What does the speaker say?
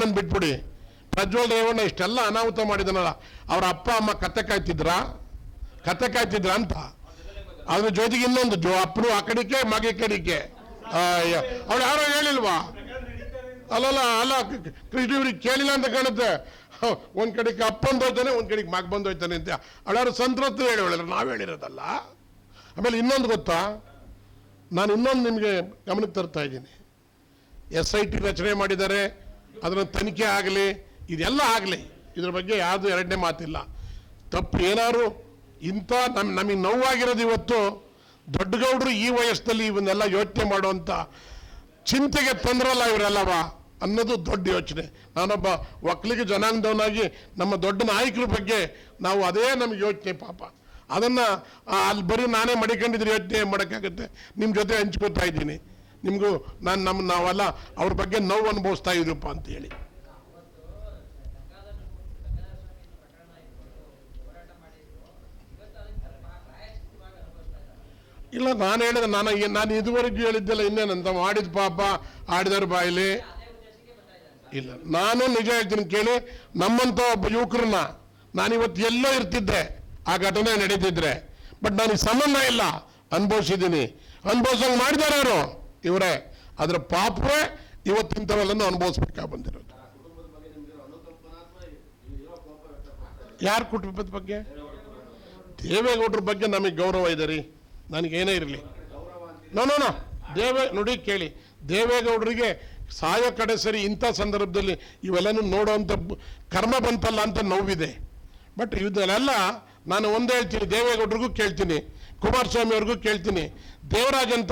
ರೇವಣ್ಣನ ಬಿಟ್ಬಿಡಿ. ಪ್ರಜ್ವಲ್ ರೇವಣ್ಣ ಇಷ್ಟೆಲ್ಲ ಅನಾಹುತ ಮಾಡಿದನಲ್ಲ, ಅವ್ರ ಅಪ್ಪ ಅಮ್ಮ ಕತ್ತೆ ಕಾಯ್ತಿದ್ರ ಅಂತ. ಅದ್ರ ಜೊತೆಗೆ ಇನ್ನೊಂದು ಅಪ್ಪನು ಆ ಕಡೆಗೆ ಮಗೆ ಕಡೆಗೆ ಅವ್ರು ಯಾರೋ ಹೇಳಿಲ್ವಾ? ಅಲ್ಲ ಕೃಷ್ಣ ಇವ್ರಿಗೆ ಕೇಳಿಲ್ಲ ಅಂತ ಕಾಣುತ್ತೆ. ಒಂದ್ ಕಡೆಗೆ ಅಪ್ಪ ಬಂದೋಯ್ತಾನೆ, ಒಂದ್ ಕಡೆಗೆ ಮಗ ಬಂದೋಯ್ತಾನೆ ಅಂತ ಅವಳವ್ರು ಸಂತ್ರಸ್ತರು ಹೇಳಿಲ್ಲ, ನಾವು ಹೇಳಿರೋದಲ್ಲ. ಆಮೇಲೆ ಇನ್ನೊಂದು ಗೊತ್ತಾ, ನಾನು ಇನ್ನೊಂದು ನಿಮಗೆ ಗಮನಕ್ಕೆ ತರ್ತಾ ಇದ್ದೀನಿ. SIT ರಚನೆ ಮಾಡಿದ್ದಾರೆ, ಅದರ ತನಿಖೆ ಆಗಲಿ, ಇದೆಲ್ಲ ಆಗಲಿ, ಇದ್ರ ಬಗ್ಗೆ ಯಾವುದು ಎರಡನೇ ಮಾತಿಲ್ಲ. ತಪ್ಪು ಏನಾದ್ರು ಇಂಥ ನಮಗೆ ನೋವಾಗಿರೋದು ಇವತ್ತು ದೊಡ್ಡಗೌಡರು ಈ ವಯಸ್ಸಲ್ಲಿ ಇವನ್ನೆಲ್ಲ ಯೋಚನೆ ಮಾಡುವಂಥ ಚಿಂತೆಗೆ ತಂದ್ರಲ್ಲ ಇವರೆಲ್ಲವ ಅನ್ನೋದು ದೊಡ್ಡ ಯೋಚನೆ. ನಾನೊಬ್ಬ ಒಕ್ಕಲಿಗ ಜನಾಂಗದವನಾಗಿ ನಮ್ಮ ದೊಡ್ಡ ನಾಯಕರ ಬಗ್ಗೆ ನಾವು ಅದೇ ನಮಗೆ ಯೋಚನೆ. ಪಾಪ ಅದನ್ನು ಅಲ್ಲಿ ಬರೀ ನಾನೇ ಮಡಿಕೊಂಡಿದ್ರೆ ಯೋಚನೆ ಮಾಡೋಕ್ಕಾಗುತ್ತೆ. ನಿಮ್ಮ ಜೊತೆ ಹಂಚ್ಕೋತಾ ಇದ್ದೀನಿ. ನಿಮಗೂ ನಾವೆಲ್ಲ ಅವ್ರ ಬಗ್ಗೆ ನೋವು ಅನುಭವಿಸ್ತಾ ಇದ್ದೀವಪ್ಪ ಅಂತೇಳಿ. ಇಲ್ಲ, ನಾನು ಹೇಳಿದೆ, ನಾನು ಇದುವರೆಗೂ ಹೇಳಿದ್ದೆಲ್ಲ ಇನ್ನೇನಂತ ಮಾಡಿದ ಪಾಪ ಆಡಿದವ್ರ ಬಾಯಿಲಿ ಇಲ್ಲ. ನಾನು ನಿಜ ಹೇಳ್ತೀನಿ ಕೇಳಿ, ನಮ್ಮಂಥ ಒಬ್ಬ ಯುವಕರನ್ನ ನಾನಿವತ್ತು ಎಲ್ಲೋ ಇರ್ತಿದ್ದೆ ಆ ಘಟನೆ ನಡೀತಿದ್ರೆ. ಬಟ್ ನನಗೆ ಸಂಬಂಧ ಇಲ್ಲ, ಅನುಭವಿಸಿದ್ದೀನಿ. ಅನುಭವಿಸಂಗೆ ಮಾಡಿದಾರೆ ಅವರು ಇವರೇ. ಅದರ ಪಾಪವೇ ಇವತ್ತಿಂಥವೆಲ್ಲನೂ ಅನುಭವಿಸ್ಬೇಕಾಗಿ ಬಂದಿರೋದು. ಯಾರ ಕುಟುಂಬದ ಬಗ್ಗೆ? ದೇವೇಗೌಡರ ಬಗ್ಗೆ ನಮಗೆ ಗೌರವ ಇದೆ ರೀ, ನನಗೇನೇ ಇರಲಿ. ನೋ ನೋಡಿ ಕೇಳಿ, ದೇವೇಗೌಡರಿಗೆ ಸಾಯೋ ಕಡೆ ಸರಿ ಇಂಥ ಸಂದರ್ಭದಲ್ಲಿ ಇವೆಲ್ಲನೂ ನೋಡೋವಂಥ ಕರ್ಮ ಬಂತಲ್ಲ ಅಂತ ನೋವಿದೆ. ಬಟ್ ಇದನ್ನೆಲ್ಲ ನಾನು ಒಂದೇ ಹೇಳ್ತೀನಿ, ದೇವೇಗೌಡರಿಗೂ ಕೇಳ್ತೀನಿ, ಕುಮಾರಸ್ವಾಮಿ ಅವ್ರಿಗೂ ಕೇಳ್ತೀನಿ, ದೇವರಾಜ್ ಅಂತ